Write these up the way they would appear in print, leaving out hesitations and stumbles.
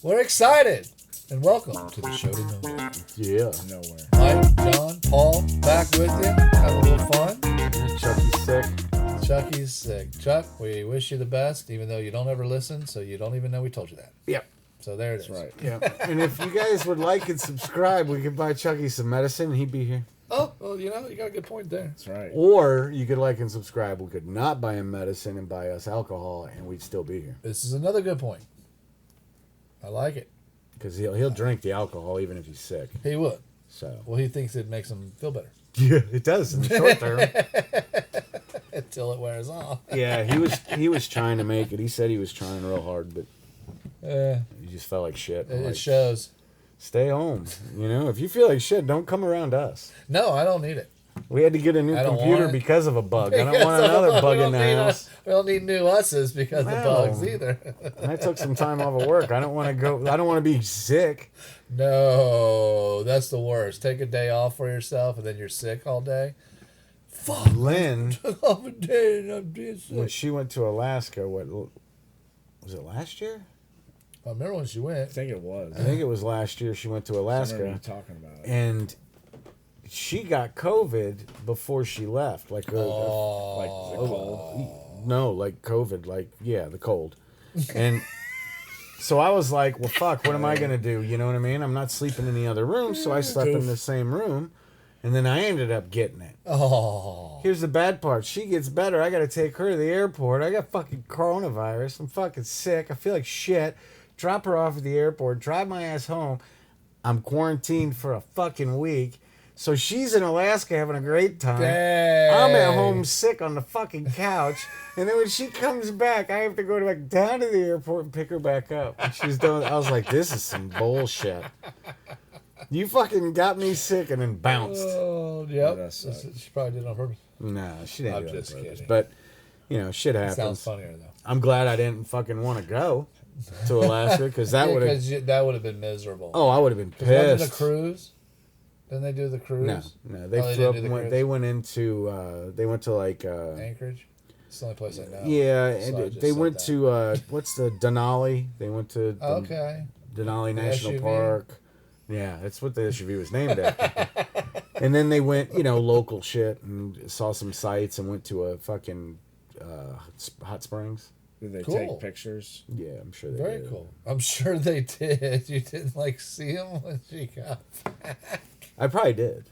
We're excited. And welcome to the show to nowhere. Yeah. Nowhere. Mike, John, Paul, back with you. Have a little fun. Chucky's sick. Chucky's sick. Chuck, we wish you the best, even though you don't ever listen, so you don't even know we told you that. Yep. So there it is. That's right. Yeah. And if you guys would like and subscribe, we could buy Chucky some medicine and he'd be here. Oh, well, you got a good point there. That's right. Or you could like and subscribe. We could not buy him medicine and buy us alcohol and we'd still be here. This is another good point. I like it. Because he'll drink the alcohol even if he's sick. He would. So. Well, he thinks it makes him feel better. Yeah, it does in the short term. Until it wears off. Yeah, he was trying to make it. He said he was trying real hard, but he just felt like shit. It Like, shows. stay home. You know, if you feel like shit, don't come around us. No, I don't need it. We had to get a new I don't computer want it. because of a bug. I don't Because want of another a bug we in the don't need house. we don't need new us's because of No. bugs either. I took some time off of work. I don't want to go. I don't want to be sick. No, that's the worst. Take a day off for yourself and then you're sick all day. Fuck. Lynn, Took off a day and I'm being when sick. she went to Alaska, what was it last year? I remember when she went. I think it was. I think it was last year. She went to I remember Alaska, you talking about it. and she got COVID before she left. Like, Like the cold. no, like COVID. Like, yeah, the cold. And so I was like, well, fuck, what am I gonna do? You know what I mean? I'm not sleeping in the other room, so I slept in the same room, and then I ended up getting it. Oh. Here's the bad part. She gets better. I got to take her to the airport. I got fucking coronavirus. I'm fucking sick. I feel like shit. Drop her off at the airport. Drive my ass home. I'm quarantined for a fucking week. So she's in Alaska having a great time. Dang. I'm at home sick on the fucking couch. And then when she comes back, I have to go back down to the airport and pick her back up. And she's done. I was like, this is some bullshit. You fucking got me sick and then bounced. Oh, yep. That sucks. She probably did it on purpose. No, she didn't I'm do it on just purpose. kidding. But, you know, shit happens. Sounds funnier though. I'm glad I didn't fucking want to go to Alaska because that would have. Because that would have been miserable. Oh, I would have been 'Cause wasn't pissed. it a cruise? Didn't they do the cruise? No, they Oh, flew up. didn't do the Went, cruise? they went into. They went to like. Anchorage. It's the only place I know. Yeah, So I and just they said went that. to what's the Denali? They went to Okay. Denali The National SUV? Park. Yeah, that's what the SUV was named after. And then they went, local shit and saw some sights and went to a fucking hot springs. Did they Cool. take pictures? Yeah, I'm sure they Very did. cool. I'm sure they did. You didn't see them when she got back. I probably did.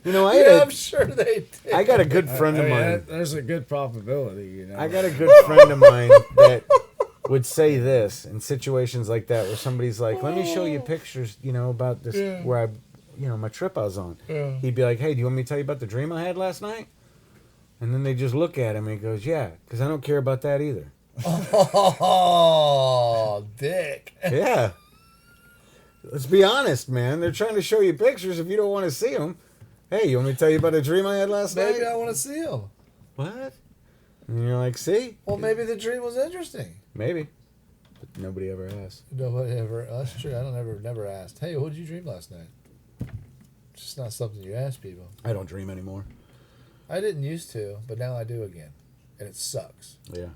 I Yeah, had I'm sure they did. I got a good friend of I mean, mine. there's a good probability, I got a good friend of mine that would say this in situations like that where somebody's like, "Let me show you pictures, about this Yeah. where my trip I was on." Yeah. He'd be like, "Hey, do you want me to tell you about the dream I had last night?" And then they just look at him and he goes, "Yeah, because I don't care about that either." Oh, dick. Yeah. Let's be honest, man. They're trying to show you pictures if you don't want to see them. Hey, you want me to tell you about a dream I had last Maybe night? I want to see them. What? And you're like, see? Well, maybe the dream was interesting. Maybe. But nobody ever asked. Nobody ever. That's true. I don't never asked. Hey, what did you dream last night? It's just not something you ask people. I don't dream anymore. I didn't used to, but now I do again, and it sucks. Yeah.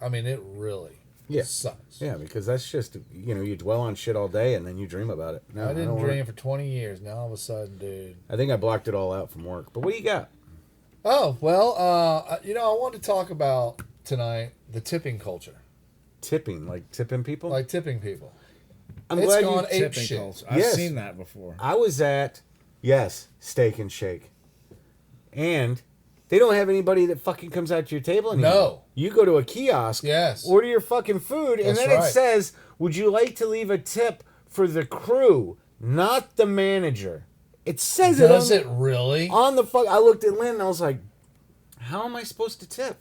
I mean, it really sucks. Yeah, because that's just, you dwell on shit all day and then you dream about it. No, I didn't don't dream wanna- for 20 years. Now all of a sudden, dude. I think I blocked it all out from work. But what do you got? Oh, well, I wanted to talk about tonight the tipping culture. Tipping, like tipping people? Like tipping people. I'm it's glad gone you... ape Tipping shit. culture. I've Yes. seen that before. I was at, Steak and Shake. And they don't have anybody that fucking comes out to your table anymore. No. You go to a kiosk, Yes. order your fucking food, and That's then it right. says, would you like to leave a tip for the crew, not the manager? It says Does it it really? on the fuck. I looked at Lynn and I was like, how am I supposed to tip?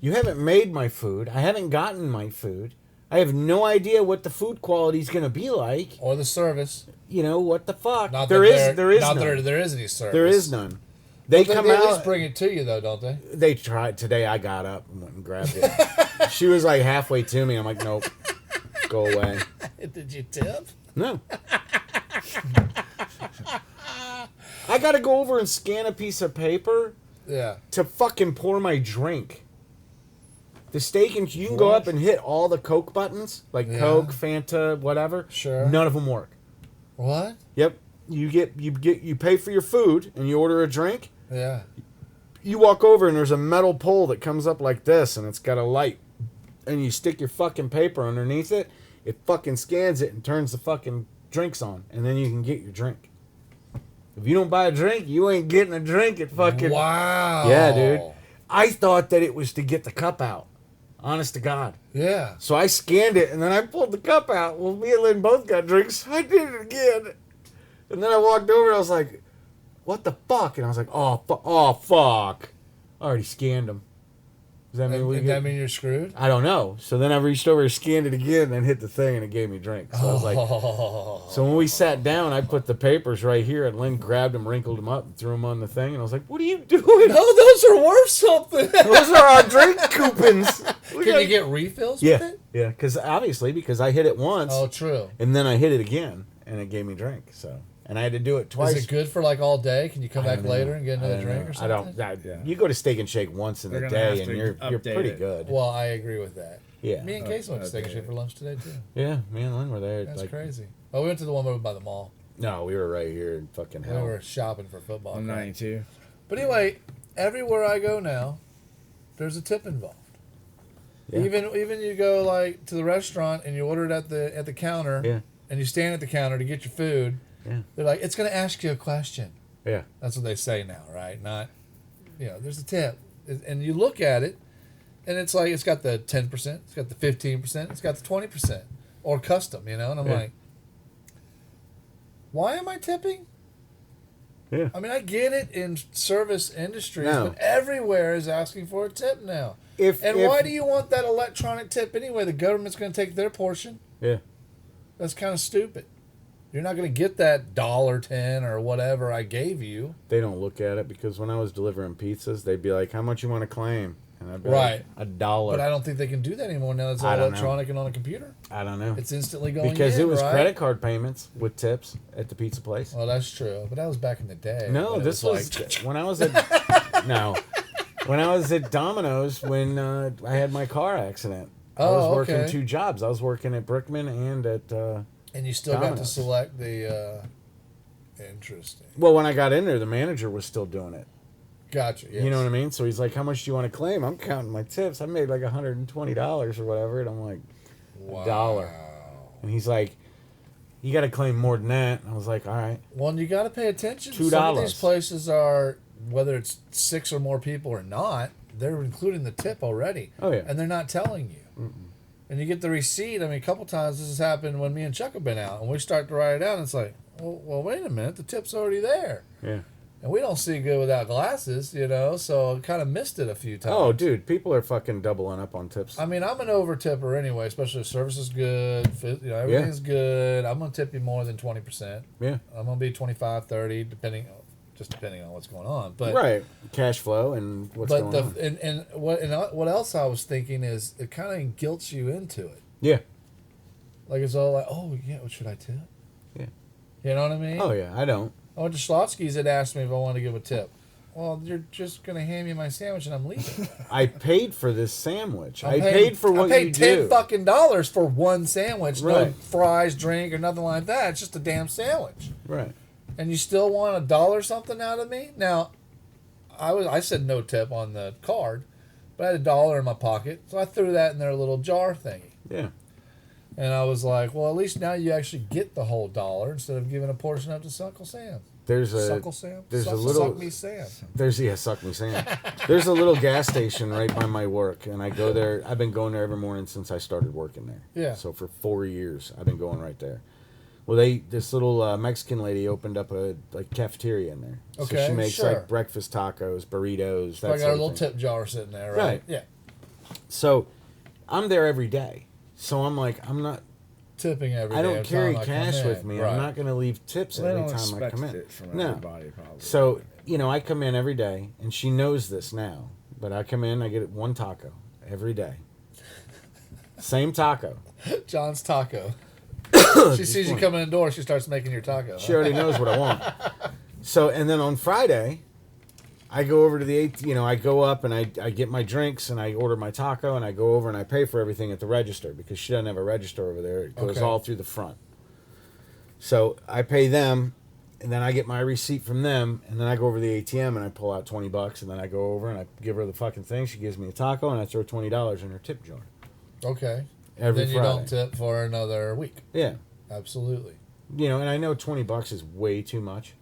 You haven't made my food. I haven't gotten my food. I have no idea what the food quality is going to be like. Or the service. What the fuck? Not There that is not none. that there is any service. There is none. They They come at least out. bring it to you, though, don't they? They tried today. I got up and went and grabbed it. She was like halfway to me. I'm like, nope, go away. Did you tip? No. I got to go over and scan a piece of paper Yeah. to fucking pour my drink. The steak and you can go up and hit all the Coke buttons, like Yeah. Coke, Fanta, whatever. Sure. None of them work. What? Yep. You pay for your food and you order a drink. Yeah. You walk over and there's a metal pole that comes up like this and it's got a light. And you stick your fucking paper underneath it. It fucking scans it and turns the fucking drinks on. And then you can get your drink. If you don't buy a drink, you ain't getting a drink at fucking... Wow. Yeah, dude. I thought that it was to get the cup out. Honest to God. Yeah. So I scanned it and then I pulled the cup out. Well, me and Lynn both got drinks. I did it again. And then I walked over and I was like, what the fuck? And I was like, oh fuck. I already scanned them. Does that mean Does that mean you're screwed? I don't know. So then I reached over and scanned it again and hit the thing and it gave me a drink. So I was like, so when we sat down, I put the papers right here and Lynn grabbed them, wrinkled them up and threw them on the thing. And I was like, what are you doing? No, those are worth something. Those are our drink coupons. Can you get refills with Yeah, it? yeah, because I hit it once Oh, true. and then I hit it again and it gave me a drink. So, and I had to do it twice. Is it good for like all day? Can you come I back don't know. later and get I another don't drink know. or something? I don't. Yeah. You go to Steak and Shake once in They're a gonna day have and to you're update pretty it. good. Well, I agree with that. Yeah, Me and Casey went to Steak and okay. Shake for lunch today too. yeah. Me and Lynn were there. That's like, crazy. Oh, we went to the one over by the mall. No, we were right here in fucking We hell. were shopping for football. I'm crap. 92. But anyway, everywhere I go now, there's a tip involved. Yeah. Even you go like to the restaurant and you order it at the counter, Yeah. and you stand at the counter to get your food. Yeah. They're like, it's going to ask you a question. Yeah. That's what they say now, right? Not, there's a tip, and you look at it, and it's like it's got the 10%, it's got the 15%, it's got the 20%, or custom, and I'm Yeah. like, why am I tipping? Yeah. I mean, I get it in service industries, No. but everywhere is asking for a tip now. If Why do you want that electronic tip anyway? The government's going to take their portion. Yeah. That's kind of stupid. You're not going to get that $1.10 or whatever I gave you. They don't look at it because when I was delivering pizzas, they'd be like, "How much you want to claim?" And I'd be Right. like, $1. But I don't think they can do that anymore now. It's all I don't know. electronic and on a computer. I don't know. It's instantly going Because in, it was right? credit card payments with tips at the pizza place. Well, that's true. But that was back in the day. No, when it this was when I was at no, when I was at Domino's when I had my car accident. I was Oh, working okay. 2 jobs. I was working at Brickman and at. And you still got to Domino's. select the. Interesting. Well, when I got in there, the manager was still doing it. Gotcha. Yes. You know what I mean? So he's like, "How much do you want to claim?" I'm counting my tips. I made like $120 or whatever, and I'm like, Wow. $1. And he's like, "You got to claim more than that." And I was like, "All right." Well, you got to pay attention. $2. Some of these places are, whether it's 6 or more people or not, they're including the tip already. Oh yeah. And they're not telling you. And you get the receipt. I mean, a couple times this has happened when me and Chuck have been out, and we start to write it down. And it's like, well, wait a minute, the tip's already there. Yeah. And we don't see good without glasses, so I kind of missed it a few times. Oh, dude, people are fucking doubling up on tips. I mean, I'm an over tipper anyway, especially if service is good, everything's good. I'm going to tip you more than 20%. Yeah. I'm going to be 25, 30, depending on what's going on. But Right. Cash flow and what's but going on. and what else I was thinking is it kind of guilts you into it. Yeah. Like it's all like, oh yeah, what should I tip? Yeah. You know what I mean? Oh yeah, I don't. I went to Schlotsky's and asked me if I wanted to give a tip. Well, you're just gonna hand me my sandwich and I'm leaving. I paid for this sandwich. I paid for what I paid you $10 do. fucking dollars for one sandwich. No Right. fries, drink, or nothing like that. It's just a damn sandwich. Right. And you still want $1 something out of me? Now, I said no tip on the card, but I had $1 in my pocket, so I threw that in their little jar thingy. Yeah. And I was like, well, at least now you actually get the whole $1 instead of giving a portion up to Uncle Sam. There's a Suckle Sam? there's a Suck- little- Suck me Sam. suck me Sam. There's a little gas station right by my work, and I go there. I've been going there every morning since I started working there. Yeah. So for 4 years, I've been going right there. Well, this little Mexican lady opened up a cafeteria in there. Okay, So she makes sure. like breakfast tacos, burritos. So I got a little thing. tip jar sitting there, right? Right. Yeah. So I'm there every day. So I'm like, I'm not. Tipping every I day don't of carry time I come cash in. with me. Right. I'm not going to leave tips Well, they every don't time I expect come in. it from No. everybody, probably. So, I come in every day, and she knows this now. But I come in, I get one taco every day. Same taco. John's Taco. She sees you one. coming in the door, she starts making your taco. She already knows what I want. So, and then on Friday, I go over to the I go up and I get my drinks and I order my taco and I go over and I pay for everything at the register because she doesn't have a register over there. It goes Okay. all through the front. So I pay them, and then I get my receipt from them, and then I go over to the ATM and I pull out $20, and then I go over and I give her the fucking thing. She gives me a taco, and I throw $20 in her tip jar Okay. every Then you Friday. don't tip for another week. Yeah, Absolutely. and I know $20 is way too much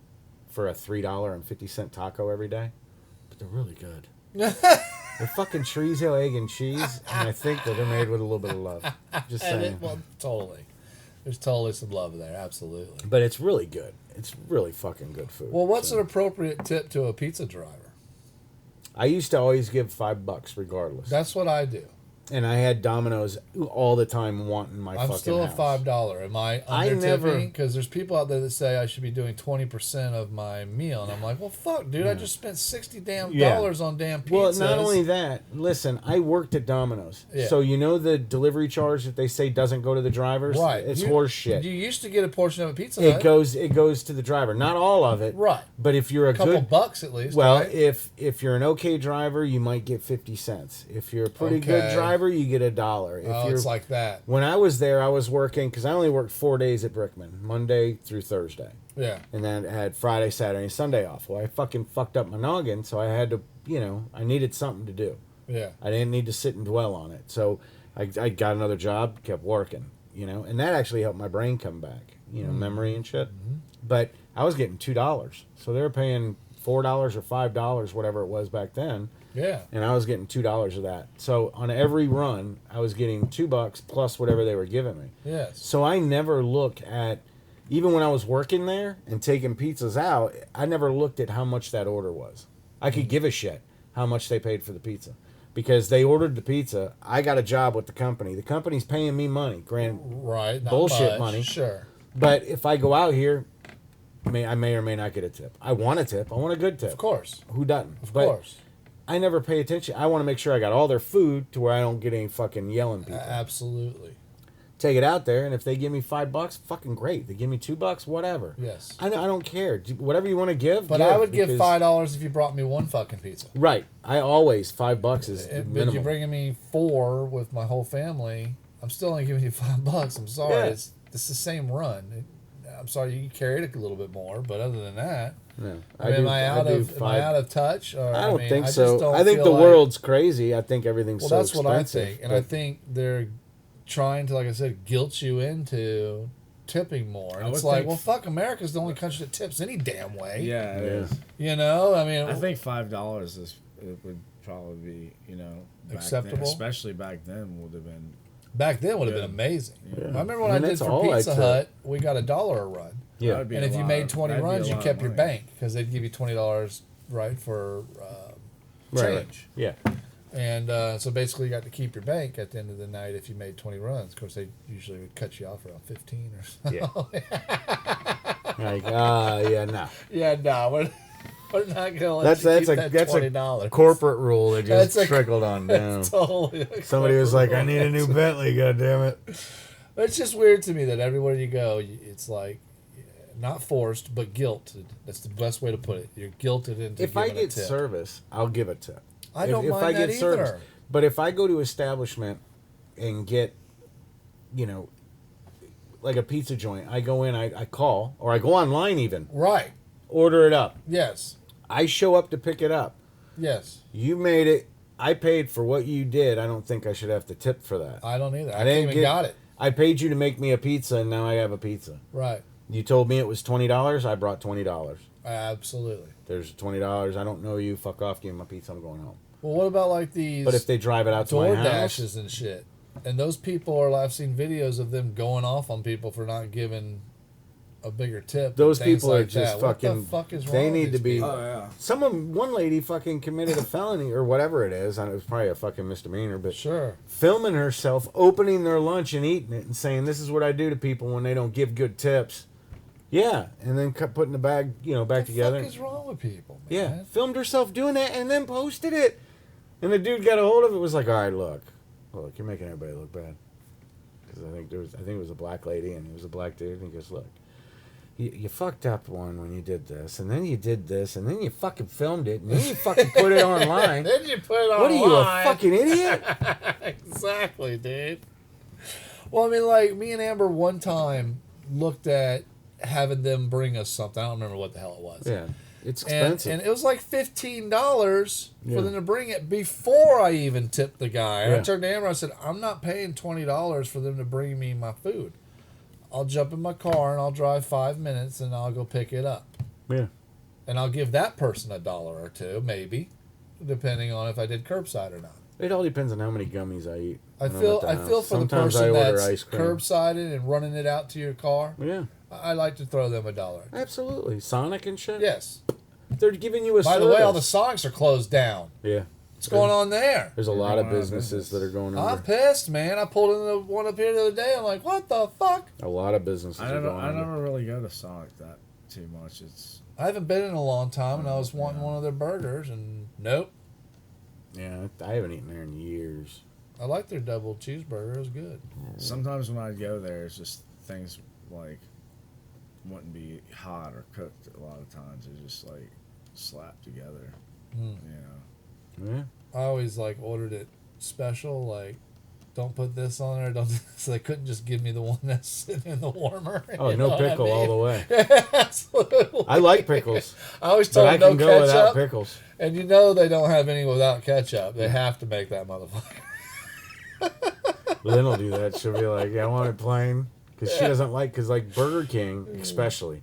for a $3.50 taco every day, but they're really good. They're fucking chorizo, egg, and cheese, and I think that they're made with a little bit of love. Just saying. Well, totally. There's totally some love there. Absolutely. But it's really good. It's really fucking good food. Well, what's So- an appropriate tip to a pizza driver? I used to always give $5 regardless. That's what I do. And I had Domino's all the time wanting my I'm fucking still house. a $5. Am I I under never- tipping? Because there's people out there that say I should be doing 20% of my meal, and I'm like, well, fuck, dude, I just spent $60 Yeah. dollars on damn pizzas. Well, not only that, listen, I worked at Domino's. Yeah. So you know the delivery charge that they say doesn't go to the drivers? right? It's You- horse shit. You used to get a portion of a Pizza It Hut. goes to the driver. Not all of it. Right. But if you're a couple good bucks at least. well, right? if you're an okay driver, you might get 50 cents. If you're a pretty good Okay. driver, you get $1. If oh, you're it's like that. when I was there, I was working because I only worked 4 days at Brickman, Monday through Thursday, Yeah. and then I had Friday, Saturday, and Sunday off. Well, I fucking fucked up my noggin, so I had to, I needed something to do. Yeah. I didn't need to sit and dwell on it, so I got another job, kept working, and that actually helped my brain come back, memory and shit. But I was getting $2, so they were paying $4 or $5, whatever it was back then. Yeah. And I was getting $2 of that. So on every run, I was getting $2 plus whatever they were giving me. Yes. So I never look at, even when I was working there and taking pizzas out, I never looked at how much that order was. I could give a shit how much they paid for the pizza. Because they ordered the pizza, I got a job with the company. The company's paying me money, Right. Not bullshit much, money. Sure. but if I go out here, I may or may not get a tip. I want a tip. I want a good tip. Of course. Who doesn't? Of But course. I never pay attention. I want to make sure I got all their food to where I don't get any fucking yelling people. Absolutely. Take it out there, and if they give me $5, fucking great. They give me $2, whatever. Yes. I don't care. Whatever you want to give. But I would give because- $5 if you brought me one fucking pizza. Right. I always $5 is the But minimum. you're bringing me 4 with my whole family. I'm still only giving you $5. I'm sorry. Yeah. It's the same run. I'm sorry you carried it a little bit more, but other than that, No, am I out of touch? Or, I don't think just so. don't I think feel the like- world's crazy. I think everything's Well, so that's what I expensive. think, and I think they're trying to, like I said, guilt you into tipping more. And I it's would like, think- well, fuck, America's the only country that tips any damn way. Yeah, it Yeah. is. You know, I mean, I think $5 it would probably be back Acceptable? then, especially back then would have been. back then would have Yeah. been amazing. Yeah. I remember when I I, mean, did that's for all I Pizza took. Hut, we got $1 a run. Yeah. That'd be And a if you lot made of- 20 that'd be a runs, you lot of kept your money. bank because they'd give you $20 right for Right. change. Yeah. And so basically, you got to keep your bank at the end of the night if you made 20 runs. Of course, they usually would cut you off around 15 or so. Yeah. Like, yeah, no. Yeah, no, we're not going to let That's you a keep that that's $20. a corporate rule that just That's a- trickled on down. Totally. a Somebody was like, corporate "I need a new rule. Bentley, goddammit." It's just weird to me that everywhere you go, it's like not forced, but guilted. That's the best way to put it. You're guilted into If I giving a get tip. service, I'll give a tip. I don't mind that either. But if I go to establishment and get, like a pizza joint, I go in, I call, or I go online even, Right. order it up. Yes. I show up to pick it up. Yes. You made it. I paid for what you did. I don't think I should have to tip for that. I don't either. I, didn't came and get- got it. I paid you to make me a pizza, and now I have a pizza. Right. You told me it was $20. I brought $20. Absolutely. There's $20. I don't know you. Fuck off. Give me my pizza. I'm going home. Well, what about like these But if they drive it out to my house, DoorDashes and shit? And those people are, I've seen videos of them going off on people for not giving a bigger tip. those and things people are like just that. fucking. What the fuck is wrong they with need to these be. people? Oh yeah. One lady fucking committed a felony or whatever it is. And it was probably a fucking misdemeanor, but Sure. filming herself opening their lunch and eating it and saying, "This is what I do to people when they don't give good tips." Yeah, and then putting the bag, back What the together. fuck is wrong with people, Yeah, man? filmed herself doing that and then posted it. And the dude got a hold of it. Was like, "All right, look, you're making everybody look bad." Because I think it was a black lady and he was a black dude. And he goes, "Look, you fucked up one when you did this, and then you did this, and then you fucking filmed it, and then you fucking put it online. Then you put it on. What are you, a fucking idiot? Exactly, dude. Well, I mean, like, me and Amber one time looked at having them bring us something. I don't remember what the hell it was. Yeah, it's And, expensive. and it was like $15 Yeah. for them to bring it before I even tipped the guy. And I Yeah. turned to Amber and I said, I'm not paying $20 for them to bring me my food. I'll jump in my car and I'll drive 5 minutes and I'll go pick it up. Yeah. And I'll give that person $1 or $2, maybe, depending on if I did curbside or not. It all depends on how many gummies I eat. I when I'm feel at the I house. feel for Sometimes the I person order that's ice cream. curbsided and running it out to your car. Yeah, I like to throw them $1. absolutely. Sonic and shit. Yes. They're giving you a By service. the way, all the Sonics are closed down. Yeah, What's going on there? there's a They're lot going of out of businesses that business. are going I'm under. pissed, man. I pulled in the one up here the other day. I'm like, what the fuck? A lot of businesses I are never, going I under. never really go to Sonic that too much. It's I haven't been in a long time, and I was Yeah. wanting one of their burgers, and nope. Yeah, I haven't eaten there in years. I like their double cheeseburger. It was good. sometimes when I go there, it's just things like wouldn't be hot or cooked. A lot of times it's just like slapped together. Mm. You know. Yeah. I always like ordered it special, like don't put this on there. Don't so they couldn't just give me the one that's sitting in the warmer. Oh, you know no what I pickle all mean? the way. Absolutely. I like pickles, I always but told I them can no go without ketchup, pickles. and you know they don't have any without ketchup. They have to make that motherfucker. Lynn will do that. She'll be like, "Yeah, I want it plain," because she doesn't like. Like Burger King, especially,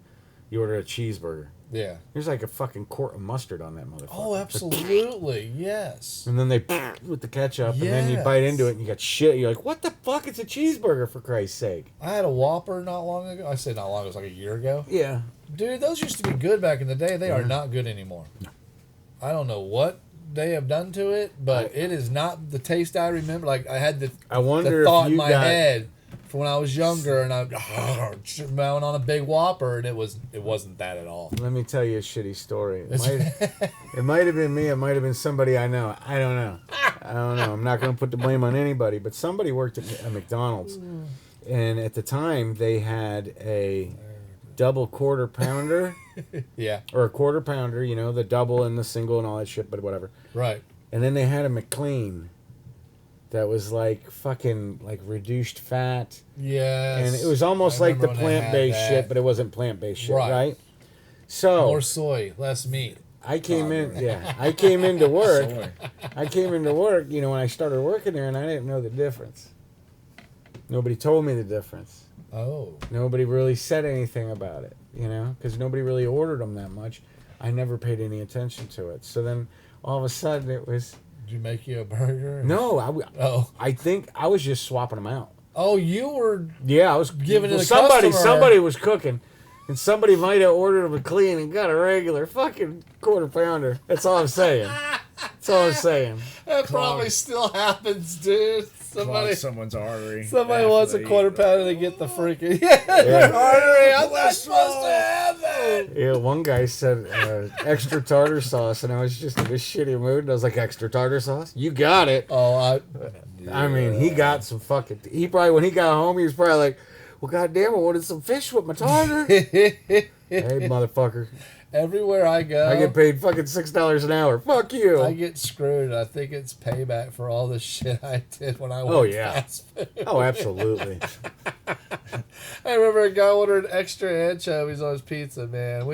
you order a cheeseburger. Yeah. There's like a fucking quart of mustard on that motherfucker. Oh, absolutely. Yes. And then they with the ketchup, and then you bite into it, and you got shit. You're like, "What the fuck? It's a cheeseburger, for Christ's sake!" I had a Whopper not long ago. I say not long ago. It was like a year ago. Yeah. Dude, those used to be good back in the day. They are not good anymore. I don't know what they have done to it, but it is not the taste I remember. Like I had the I wonder thought if in you my got. head from when I was younger, and I went on a big Whopper, and it wasn't that at all. Let me tell you a shitty story. It might have been me. It might have been somebody I know. I don't know. I'm not going to put the blame on anybody, but somebody worked at McDonald's, and at the time they had a double quarter pounder Yeah, or a quarter pounder. You know, the double and the single and all that shit, but whatever. right. And then they had a McLean that was like fucking like reduced fat. Yes. And it was almost I like the remember when they had plant-based that. shit, but it wasn't plant-based shit, Right. right? So More soy, less meat. I came I came into work. Soy. I came into work, you know, when I started working there, and I didn't know the difference. Nobody told me the difference. Oh, Nobody really said anything about it, you know, because nobody really ordered them that much. I never paid any attention to it. So then all of a sudden it was, did you make you a burger? no, Oh, I think I was just swapping them out. oh, you were. Yeah, I was Giving it to the somebody. customer. Somebody was cooking, and somebody might have ordered a McLean and got a regular fucking quarter pounder. That's all I'm saying. That's all I'm saying. That probably still happens, dude. Somebody Clog someone's artery. Somebody after wants a they quarter eat. pounder to get the freaking artery. I'm not supposed to have that. Yeah, one guy said extra tartar sauce, and I was just in a shitty mood. And I was like, "Extra tartar sauce? You got it." Oh, I mean, he got some fucking. He probably when he got home, he was probably like, "Well, goddamn, I wanted some fish with my tartar." Hey, motherfucker! everywhere I go, I get paid fucking $6 an hour. Fuck you. I get screwed. I think it's payback for all the shit I did when I worked Oh, yeah. fast food. Oh, absolutely. I remember a guy ordered extra anchovies on his pizza, man.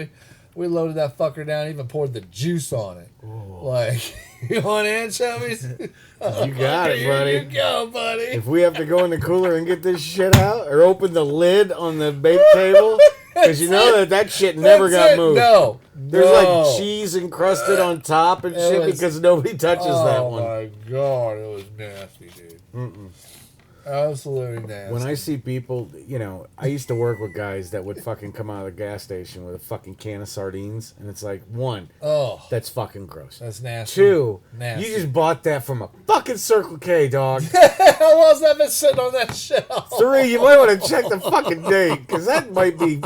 We loaded that fucker down, even poured the juice on it. Like, you want anchovies? You got it, Here buddy. you go, buddy. If we have to go in the cooler and get this shit out, or open the lid on the bake table, because you know that shit never That's got it. moved. No. There's no. like cheese encrusted on top and It shit was- because nobody touches that one. Oh my god, it was nasty, dude. Absolutely nasty. When I see people, you know, I used to work with guys that would fucking come out of the gas station with a fucking can of sardines, and it's like, one, Oh, that's fucking gross. that's nasty. Two, Nasty. you just bought that from a fucking Circle K, dog. How long's that been sitting on that shelf? Three, you might want to check the fucking date, because that might be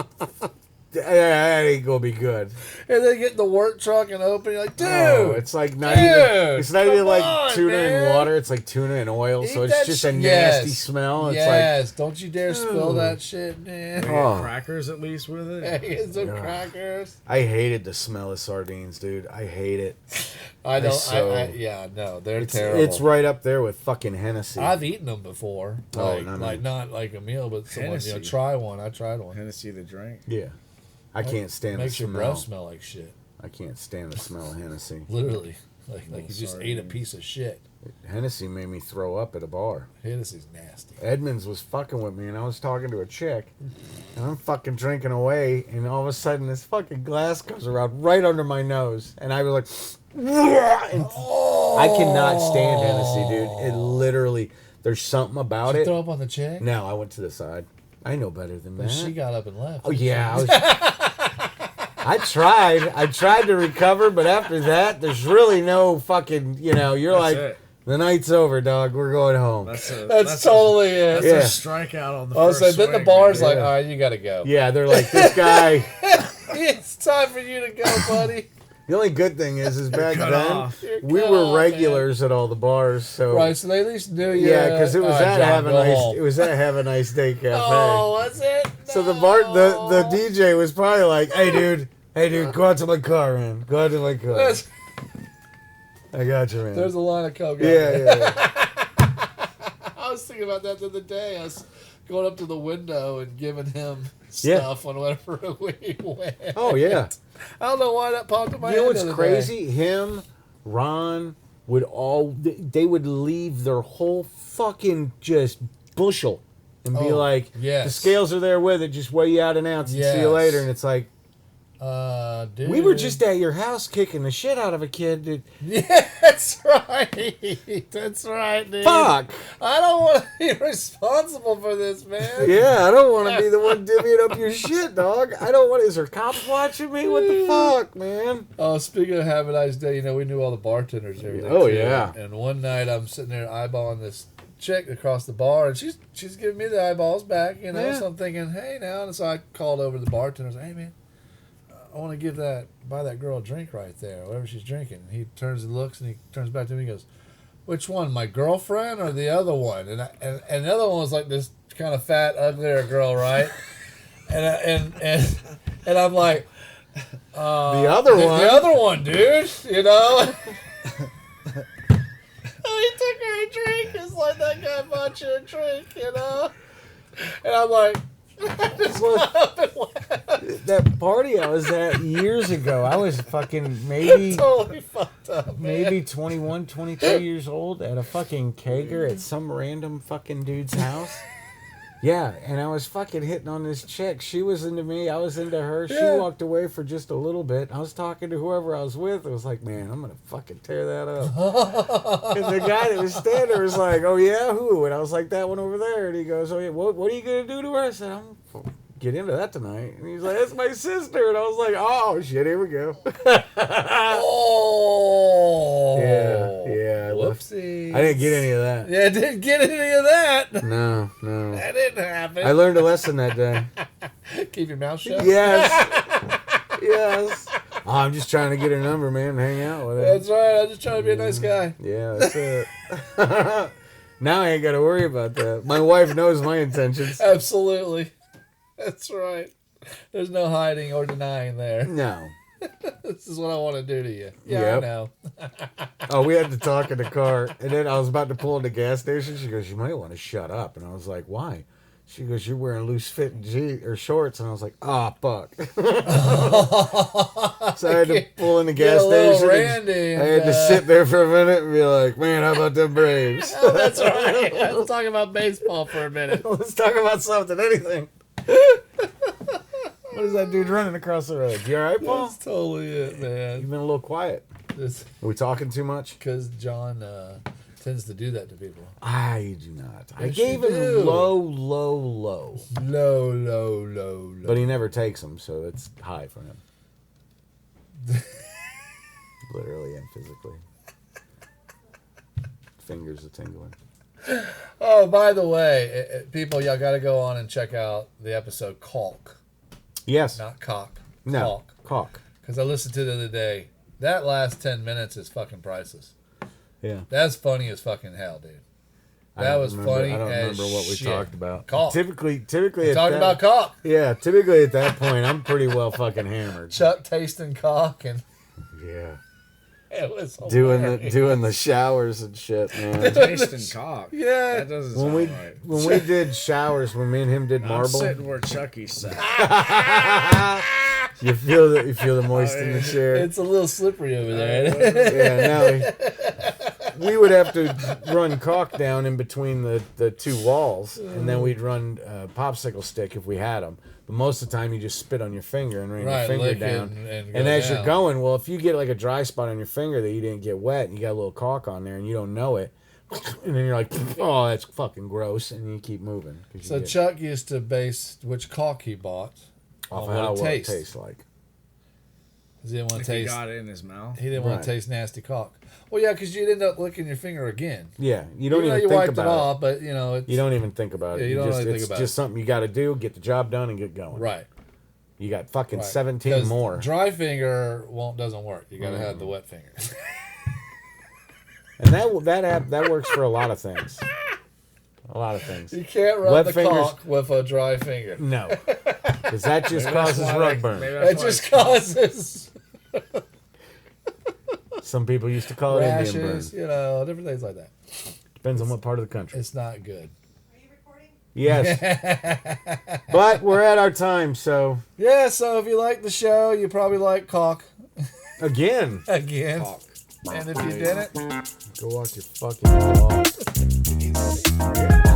that ain't gonna be good. And they get in the work truck and open. You're like, dude, Oh, it's like not dude, even. It's not even come like on, tuna man. in water. It's like tuna in oil. So Eat it's that just a shit. nasty Yes. smell. It's Yes, don't you dare spill Ew. that shit, man. They Oh. get crackers at least with it. Get some Yeah. crackers. I hated the smell of sardines, dude. I hate it. I don't. so- Yeah, no, they're It's, terrible. it's right up there with fucking Hennessy. I've eaten them before. Oh, Like, no, like no. not like a meal, but someone, Hennessy. try one. I tried one. Hennessy the drink. Yeah. I can't stand the Makes your smell. breath smell like shit. I can't stand the smell of Hennessy. Literally, like you just ate a sardines. piece of shit. Hennessy made me throw up at a bar. Hennessy's nasty. Edmonds was fucking with me, and I was talking to a chick, and I'm fucking drinking away, and all of a sudden this fucking glass comes around right under my nose, and I was like, and I cannot stand Hennessy, dude. It literally, there's something about Did you it. throw up on the chick? No, I went to the side. I know better than But that. she got up and left. Oh yeah, I tried to recover, but after that, there's really no fucking. You're That's like, it. the night's over, dog. We're going home. That's totally it. That's Yeah. a strikeout on the Oh, first so then the swing, bar's man. like, Yeah. all right, you gotta go. Yeah, they're like, this guy. It's time for you to go, buddy. The only good thing is back Cut then off. You're we cut were off, regulars at all the bars, so Right, so they at least knew you. yeah, because it was All right, at John, have a go nice. home. It was at have a nice day cafe. Oh, was it? So the DJ was probably like, hey dude, go out to my car, man. Go out to my car. There's, I got you, man. there's a line of coke. out Yeah, there. yeah. I was thinking about that the other day. I was going up to the window and giving him Yeah. stuff on whatever we went. Oh yeah. I don't know why that popped in my You head. know the what's other day. crazy? Him, Ron they would leave their whole fucking just bushel and be Oh, like, yes. the scales are there with it. Just weigh you out an ounce and see you Yes. later. And it's like, Dude. we were just at your house kicking the shit out of a kid. Dude. Yeah, that's right. That's right, dude. Fuck. I don't want to be responsible for this, man. Yeah, I don't want to be the one divvying up your shit, dog. I don't want. Is there cops watching me? What the fuck, man? Oh, speaking of have a nice day, we knew all the bartenders and everything. Oh, too. yeah. And one night I'm sitting there eyeballing this chick across the bar, and she's giving me the eyeballs back, Yeah. So I'm thinking, hey, now. And so I called over to the bartender. I was like, hey, man, I want to buy that girl a drink right there, whatever she's drinking. And he turns and looks, and he turns back to me and goes, which one, my girlfriend or the other one? And the other one was like this kind of fat, uglier girl, right? and I'm like, The other one. the other one, dude. You know. He took her a drink. It's like that guy bought you a drink, you know. And I'm like, just up and laughed. That party I was at years ago, I was fucking maybe Totally fucked up, man. maybe 21, 22 years old at a fucking kegger at some random fucking dude's house. Yeah, and I was fucking hitting on this chick. She was into me. I was into her. She Yeah. walked away for just a little bit. I was talking to whoever I was with. I was like, man, I'm going to fucking tear that up. And the guy that was standing there was like, oh, yeah, who? And I was like, that one over there. And he goes, oh, yeah, what are you going to do to her? I said, I'm going to get into that tonight. And he's like, that's my sister. And I was like, oh, shit, here we go. Oh. Yeah. Whoopsie. I didn't get any of that. Yeah, I didn't get any of that. No. That didn't happen. I learned a lesson that day. Keep your mouth shut. Yes. Yes. Oh, I'm just trying to get her number, man, and hang out with her. That's right. I'm just trying to be a nice guy. Yeah, that's it. Now I ain't got to worry about that. My wife knows my intentions. Absolutely. That's right. There's no hiding or denying there. No. This is what I want to do to you. Yeah, Yep. I know. Oh, we had to talk in the car. And then I was about to pull in the gas station. She goes, you might want to shut up. And I was like, why? She goes, you're wearing loose fit shorts. And I was like, oh, fuck. So I had to pull in the gas Get a little station. Randy I had to and, sit there for a minute and be like, man, how about them Braves? Oh, that's right. Let's talk about baseball for a minute. Let's talk about something, anything. What is that dude running across the road? You all right, Paul? That's totally it, man. You've been a little quiet. It's Are we talking too much? because John tends to do that to people. I do not. I Yes, gave you him do. low. Low. But he never takes them, so that's high for him. Literally and physically. Fingers are tingling. Oh, by the way, people, y'all got to go on and check out the episode Caulk. Yes. not cock. No. Caulk. Caulk. Because I listened to it the other day. That last 10 minutes is fucking priceless. Yeah. That's funny as fucking hell, dude. I That don't was remember- funny I don't as remember what we shit. talked about. Caulk. Typically We're at talking that, about cock. Yeah, typically at that point, I'm pretty well fucking hammered. Chuck tasting cock, and Yeah. it was Doing hilarious. the showers and shit, man. Tasting cock. Yeah. That doesn't when sound we right. when we did showers, when me and him did I'm marble, sitting where Chucky sat. you feel the moist in the chair. It's a little slippery over there. Yeah, we would have to run caulk down in between the two walls, and then we'd run a popsicle stick if we had them. But most of the time, you just spit on your finger and rain Right, your finger lick it down. and go And as down. you're going, well, if you get like a dry spot on your finger that you didn't get wet, and you got a little caulk on there, and you don't know it, and then you're like, oh, that's fucking gross, and you keep moving. 'Cause you So get Chuck used to base which caulk he bought off on of how what well it it tastes. tastes like. 'Cause he didn't want If to he taste. got it in his mouth. He didn't want Right. to taste nasty cock. Well, yeah, because you'd end up licking your finger again. Yeah, you don't Even though even you think wiped about it it. off, but you know it's You don't even think about it. Yeah, you don't just, really think it's about just something you got to do, get the job done, and get going. right. You got fucking Right. 17 'Cause more. Dry finger doesn't work. You got to have the wet finger. And that works for a lot of things. A lot of things. You can't rub Wet the fingers- cock with a dry finger. No. Because that just Maybe that's causes why rug they- burn. maybe that's It why just it's- causes Some people used to call it Indian burn. rashes, you know, different things like that. Depends on what part of the country. It's not good. Are you recording? Yes. But we're at our time, so Yeah, so if you like the show, you probably like cock again, again. Cock. And if you didn't, go walk your fucking dog.